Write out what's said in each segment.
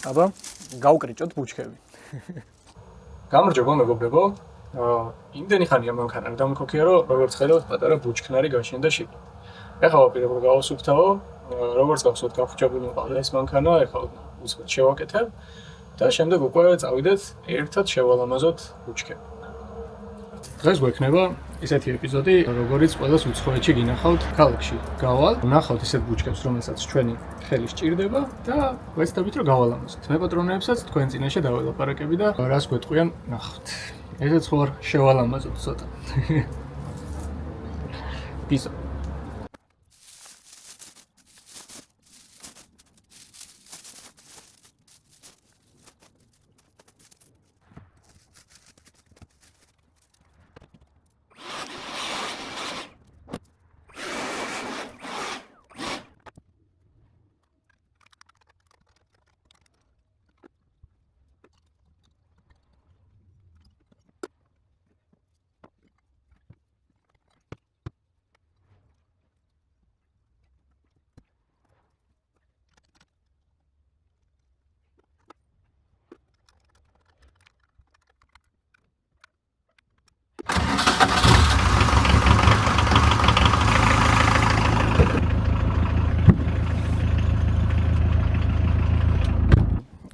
აბა, გავკრიჭოთ ბუჩქები. გამარჯობა მეგობრებო. იმდენი ხანია მანქანა დამქოქია, რომ როგორც ხედავთ, პატარა ბუჩქნარი გაშენდა შიგნით. ეხლა ვაპირებ რომ გავასუფთავო, როგორც გახსოვთ, გაფუჭებული მყავდა ეს მანქანა, ეხლა უცბად შევაკეთებ და შემდეგ უკვე წავიდეთ ერთად შევალამაზოთ ბუჩქები. დღეს გვექნება ისეთი ეპიზოდი, როგორიც ყველას უცხოეთში გინახავთ ქალაქში. გავალ, ვნახავთ ისეთ ბუჩქებს, რომელსაც ჩვენი ხელი სჭირდება და ვეცდებით რომ გავალამაზოთ. მე პატრონებსაც თქვენ წინაშე დაველაპარაკები და რას გვეტყვიან ნახავთ. ესეც ხო არ შევალამაზოთ ცოტა. პიზა.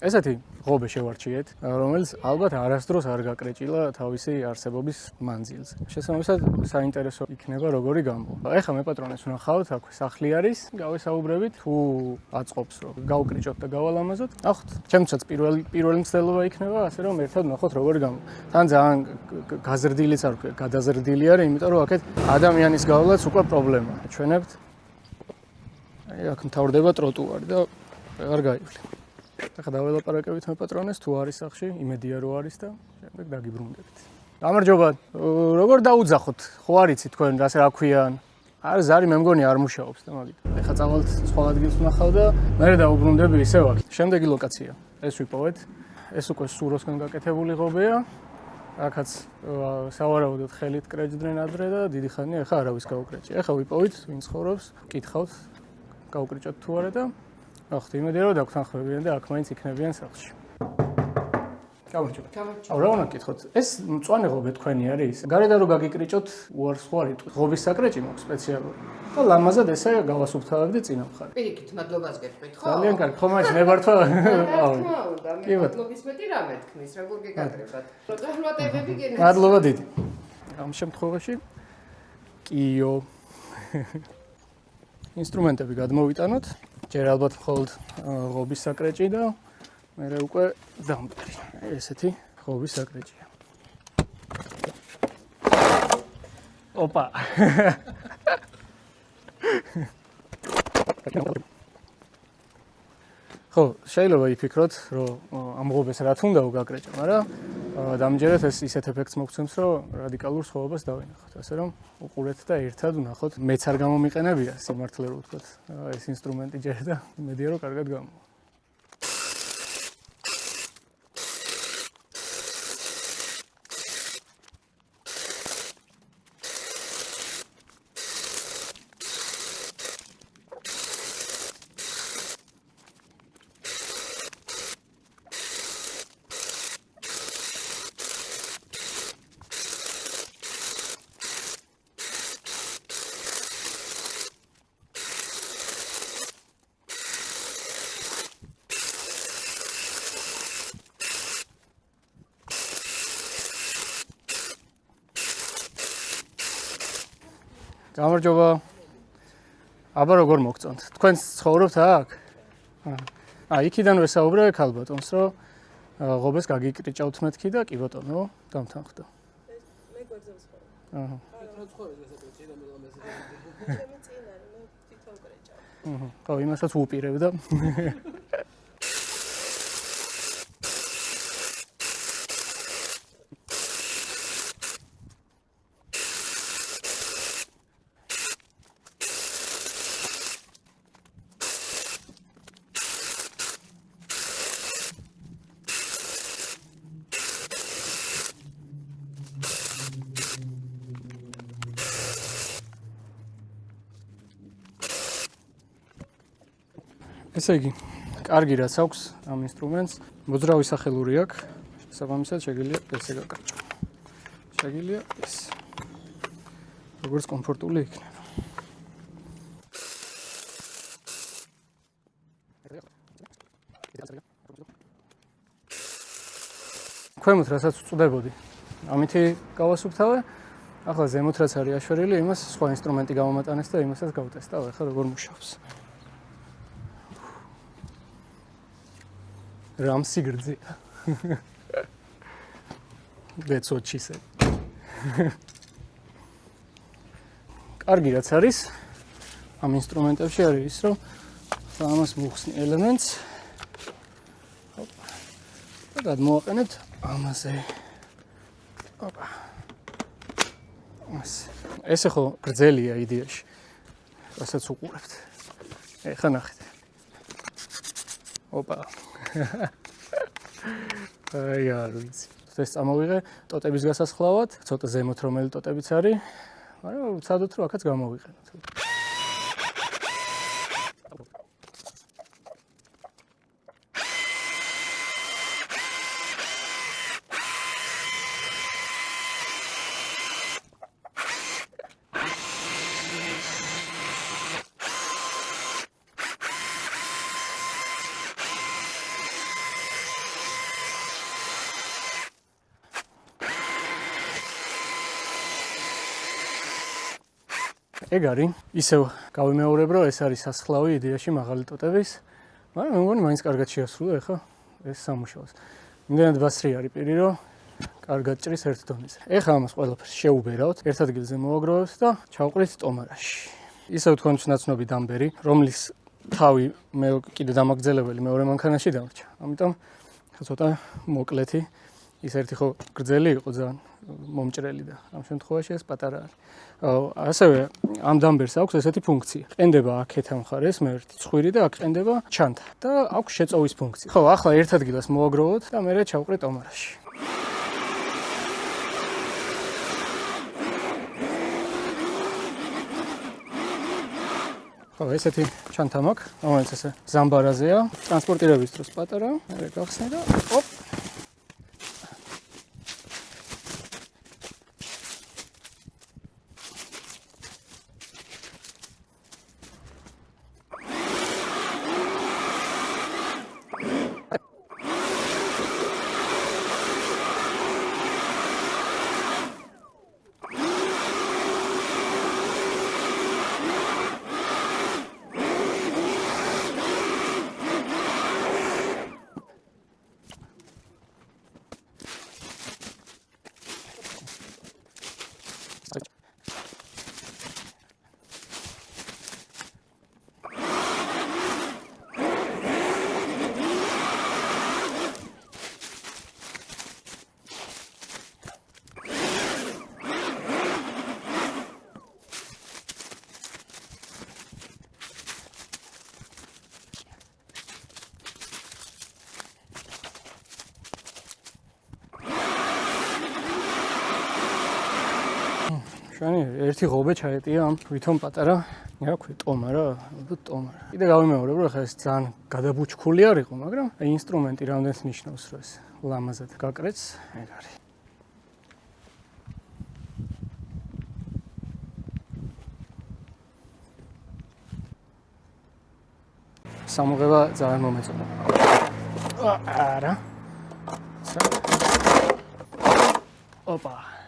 ესეთი ღობე შევარჩიეთ, რომელიც ალბათ არასდროს არ გაკრეჭილა თავისი არსებობის მანძილზე. შესაბამისად, საინტერესო იქნება როგორი გამო. ეხლა მე პატრონებს ვნახავთ, აქვე სახლი არის, გავესაუბრებით, თუ აწყობს რომ გავკრიჭოთ და გავალამაზოთ. ნახოთ, ჩემთვისაც პირველი მცდელობა იქნება, ასე რომ ერთად ვნახოთ როგორი გამო. თან ძალიან გაზრდილიც არ ვქნა, გადაზრდილი არის, იმიტომ რომ აქეთ ადამიანის გავლაც უკვე პრობლემაა. ჩვენებთ აქ მთავრდება ტროტუარი და აღარ გაივლი. ახლა დაველაპარაკებით მე პატრონეს თუ არის სახში, იმედია რომ არის და შემდეგ დაგიბრუნდებით. გამარჯობა. როგორ დაუძახოთ? ხო არიცი თქვენ რას რა ქვიან? არ ზარი მე მგონი არ მუშაობს და მაგით. ახლა წავალთ სხვა ადგილს ვნახავ და მე დაუბრუნდები ისევ აქ. შემდეგი ლოკაცია. ეს ვიპოვეთ. ეს უკვე სუროსგან გაკეთებული ღობეა. აქაც სავარაუდოდ ხელით კრეჭდნენ ადრე და დიდი ხანია ახლა არავის გაუკრეჭი. ახლა ვიპოვით, ვინ ცხოვრობს, გითხავთ, გაუკრიჭოთ თუ არა და ახლა იმედია რომ დაგთანხმებიან და აქ მაინც იქნებიან სახლში. გამარჯობა. აუ რა უნდა გითხოთ? ეს მწვანე ღობე თქვენი არის? გარედან რომ გაგიკრიჭოთ, უარს ხო არის? ღობის საკრეჭი მაქვს სპეციალური. და ლამაზად ესე გავასუფთავებდი წინა მხარე. პირიქით, მადლობას გეტყვით, ხო? ძალიან კარგი. ხო მაინც მე ვარ თვა. აუ. მე მადლობის მეტი რამე თქმის, როგორ გეკადრებათ. პროტეინები გენერალ. მადლობა დიდი. ამ შემთხვევაში კიო. ინსტრუმენტები გადმოვიტანოთ. ჯერ ალბათ მხოლოდ ღობის საკრეჭი და მერე უკვე დამტვრი. ესეთი ღობის საკრეჭია. ოპა. ხო, შეიძლება იფიქროთ, რომ ამ ღობეს რაც უნდა გაკრეჭო, მაგრამ დამჯერად ეს ისეთ ეფექტს მოგცემს, რომ რადიკალურ სხვაობას დავინახოთ. ასე რომ უყურეთ და ერთად ვნახოთ. მეც არ გამომიყენებია სიმართლე რო ვთქვათ, ეს ინსტრუმენტი ჯერ და იმედია რომ კარგად გამოვა. გამარჯობა. აბა როგორ მოგწონთ? თქვენ ცხოვრობთ აქ? იქიდან ვესაუბრე ქალბატონს, რომ ღობეს გაგიკრიჭავთ მეთქი და კი ბატონო, დამთანხმდა. მე გვერდზე ვცხოვრობ. აჰა. რა ცხოვრობ ესეთი და მე ლამაზი. ჩემი წინა, მე თვითონ კრეჭავ. ხო, იმასაც ვუპირებ და ესე იგი, კარგი რაც აქვს ამ ინსტრუმენტს, მოძრავი სახელური აქვს. შესაბამისად შეგიძლია ესე გაკარჭო. შეგიძლია ეს. როგორც კომფორტული იქნება. ქვემოთ რასაც ვწვდებოდი, ამითი გავასუფთავე. ახლა ზემოთ რაც არის აშვერილი, იმას სხვა ინსტრუმენტი გავამატანეს და იმასაც გავტესტავ, ახლა როგორ მუშაობს. რამ სიგრძეა. That's what she said. კარგი რაც არის ამ ინსტრუმენტებში არის ის, რომ ამას მოხსნი ელემენტს. და გადმოვაყენებთ ამაზე. ოპა. ესე ხო გრძელია იდეაში. რასაც უყურებთ. ეხლა ნახეთ. ოპა. აი არ ვიცი. ეს წამოვიღე ტოტების გასასხლავად, ცოტა ზემოთ რომელი ტოტებიც არის, მაგრამ ვცადოთ რომ აქაც გამოვიყენოთ. ეგ არის, ისევ გავიმეორებ, რომ ეს არის სასხლავი იდეაში მაღალი ტოტების, მაგრამ მე მგონი მაინც კარგად შეასრულა ახლა ეს სამუშაოს. იმდენად ბასრი არის პირი, რომ კარგად ჭრის ერთ დონეზე. ეხლა ამას ყველაფერს შეუბერავთ, ერთ ადგილზე მოვაგროვებთ და ჩავყრით ტომარაში. ისევ თქვენთვის ნაცნობი დამბერი, რომლის თავი მე კიდე დამაგრძელებელი მეორე მანქანაში დამრჩა. ამიტომ ცოტა მოკლეთი, ის ერთი ხო გრძელი იყო ძალიან მომჭრელი და ამ შემთხვევაში ეს პატარა არის. ასევე ამ დამბერს აქვს ესეთი ფუნქცია. ყენდება აქეთ ამ მხარეს მე ერთი ცხვირი და აქ ყენდება ჩანთა და აქვს შეწოვის ფუნქცია. ხო, ახლა ერთ ადგილას მოვაგროვოთ და მე ჩავყრით ტომარაში. ხო, ესეთი ჩანთა მაქვს, რომელიც ესე ზამბარაზეა, ტრანსპორტირების დროს პატარა, მე გავხსნე და ოპ. შენი ერთი ღობე ჩაეტია ამ ვითომ პატარა, რა ქვია, ტომარა, ალბათ ტომარა. კიდე გავიმეორებ, რომ ხა ეს ძალიან გადაბუჩქული არ იყო, მაგრამ აი ინსტრუმენტი რამდენს ნიშნავს, რომ ეს ლამაზად გაკრეც, ეგ არის. სამოღება ძალიან მომეწონა. არა. ოპა.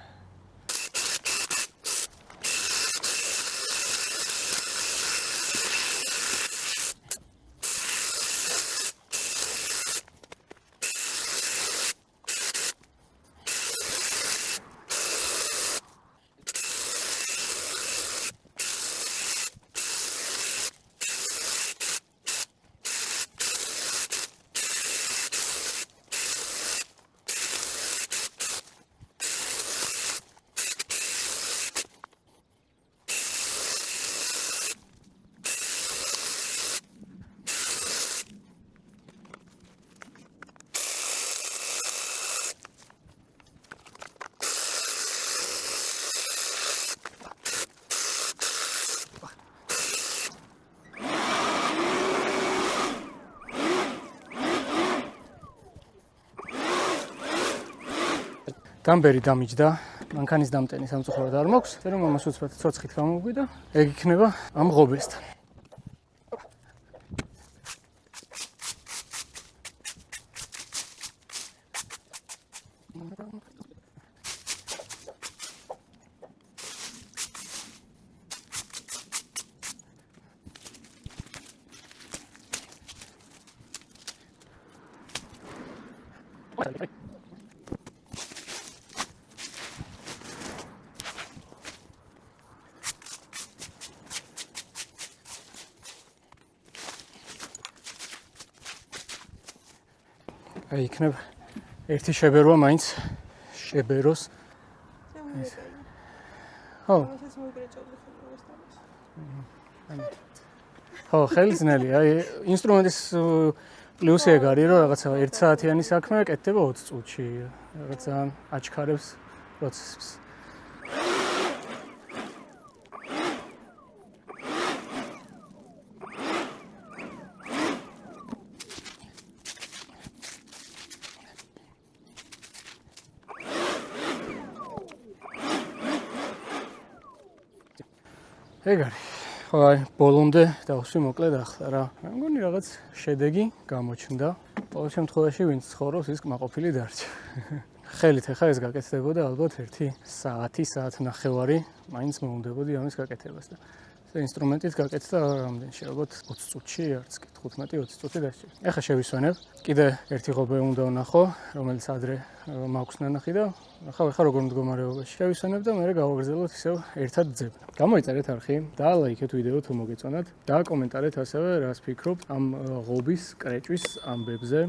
დამბერი დამიჯდა, მანქანის დამტენი სამწუხაროდ არ მაქვს, ასე რომ ამას უცბად ცოცხლით გამოვგვი და ეგ იქნება ამ ღობესთან. აი იქნება ერთი შებერვა მაინც შებეროს. ხო. ხო, ხელისნელი. აი ინსტრუმენტის პლუსი ეგ არის, რომ რაღაცა 1 საათიანი საქმე კეთდება 20 წუთში. რაღაცა აჩქარებს პროცესს. ეგ არის. ხო, აი ბოლომდე დავსვი მოკლედ ახლა რა. მე მგონი რაღაც შედეგი გამოჩნდა. ყოველ შემთხვევაში ვინც ცხოვრობს ის კმაყოფილი დარჩა. ხელით ახლა ეს გაკეთდებოდა ალბათ 1 საათი, საათნახევარი, მაინც მოუნდებოდი ამის გაკეთებას და ეს ინსტრუმენტით გაკეთდა რამდენში, ალბათ 20 წუთში, არც კი 15-20 წუთი დასჭირდა. ახლა შევისვენებ. კიდე ერთი ღობე უნდა ვნახო, რომელიც ადრე მაქვს ნანახი და ახლა როგორ მდგომარეობაში. შევისვენებ და მე გავაგრძელოთ ისევ ერთად ძებნა. გამოიწერეთ არხი, დაალაიქეთ ვიდეო თუ მოგეწონათ, დააკომენტარეთ ასევე რას ფიქრობთ ამ ღობის კრეჭვის ამბებზე.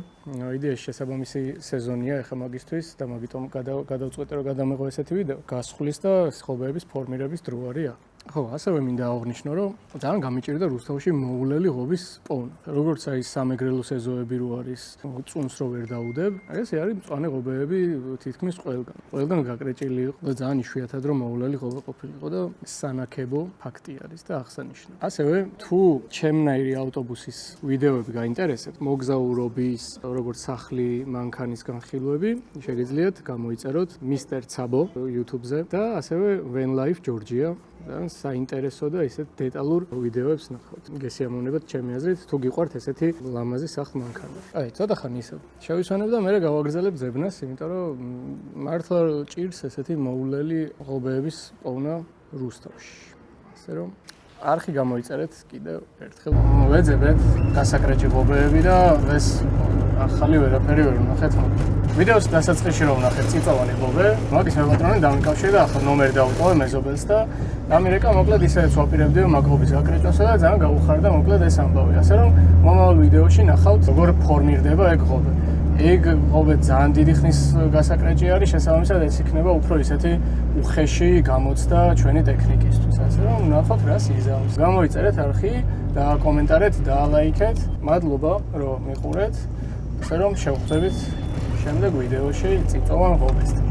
იდეაში შესაბამისი სეზონია ახლა მაგისთვის და მაგიტომ გადავწყვეტე რომ გადამეღო ესეთი ვიდეო. გასხლის და ღობეების ფორმირების დრო არის. ხო, ასევე მინდა აღვნიშნო, რომ ძალიან გამიჭირდა რუსთავში მოულელი ღობის პოვნა. როგორც აი სამეგრელო სეზოები რო არის, წუნს რო ვერ დაუდებ, ეს არის მწვანე ღობეები თითქმის ყველგან. ყველგან გაკრეჭილი იყო და ძალიან იშვიათად რომ მოულელი ღობე ყოფილიყო და სანაქებო ფაქტი არის და აღსანიშნავი. ასევე თუ ჩემნაირი ავტობუსის ვიდეოები გაინტერესებთ, მოგზაურობის, როგორც სახლი, მანქანის განხილვები, შეგიძლიათ გამოიწეროთ Mr. Tsabo YouTube-ზე და ასევე Van Life Georgia. და საინტერესო და ისეთ დეტალურ ვიდეოებს ნახავთ. გესიამოვნებათ ჩემი აზრით, თუ გიყვართ ესეთი ლამაზი სახლ-მანქანა. აი, ცოტა ხანი ისე შევისვენებ და მე გავაგრძელებ ძებნას, იმიტომ რომ მართლა ჭირს ესეთი მოულელი ღობეების პოვნა რუსთავში. ასე რომ არხი გამოიწერეთ კიდევ ერთხელ. ვეძებეთ გასაკრეჭი ღობეები და ეს ახალი ვერაფერი ვერ ვნახეთ. ვიდეოს დასაწყისში რომ ვნახეთ წიწოვანი ღობე, მაგის მეგობრებთან დამიკავშირე და ახლა ნომერი დავუტოვე მეზობელს და ამერიკა მოკლედ ისედაც ვაპირებდი მაგ ღობის გაკრეჭვასა და ძალიან გავუხარდა მოკლედ ეს ამბავი. ასე რომ მომავალ ვიდეოში ნახავთ როგორ ფორმირდება ეგ ღობე. ეგ ღობე ძალიან დიდი ხნის გასაკრეჭი არის, შესაბამისად ეს იქნება უფრო ისეთი უხეში გამოცდა ჩვენი ტექნიკისთვის. ასე რომ ნახოთ რას იზამს. გამოიწერეთ არხი, დააკომენტარეთ, დაალაიქეთ. მადლობა რომ მიყურეთ. ასე რომ შევხვდებით შემდეგ ვიდეოში წიწოვან ღობესთან.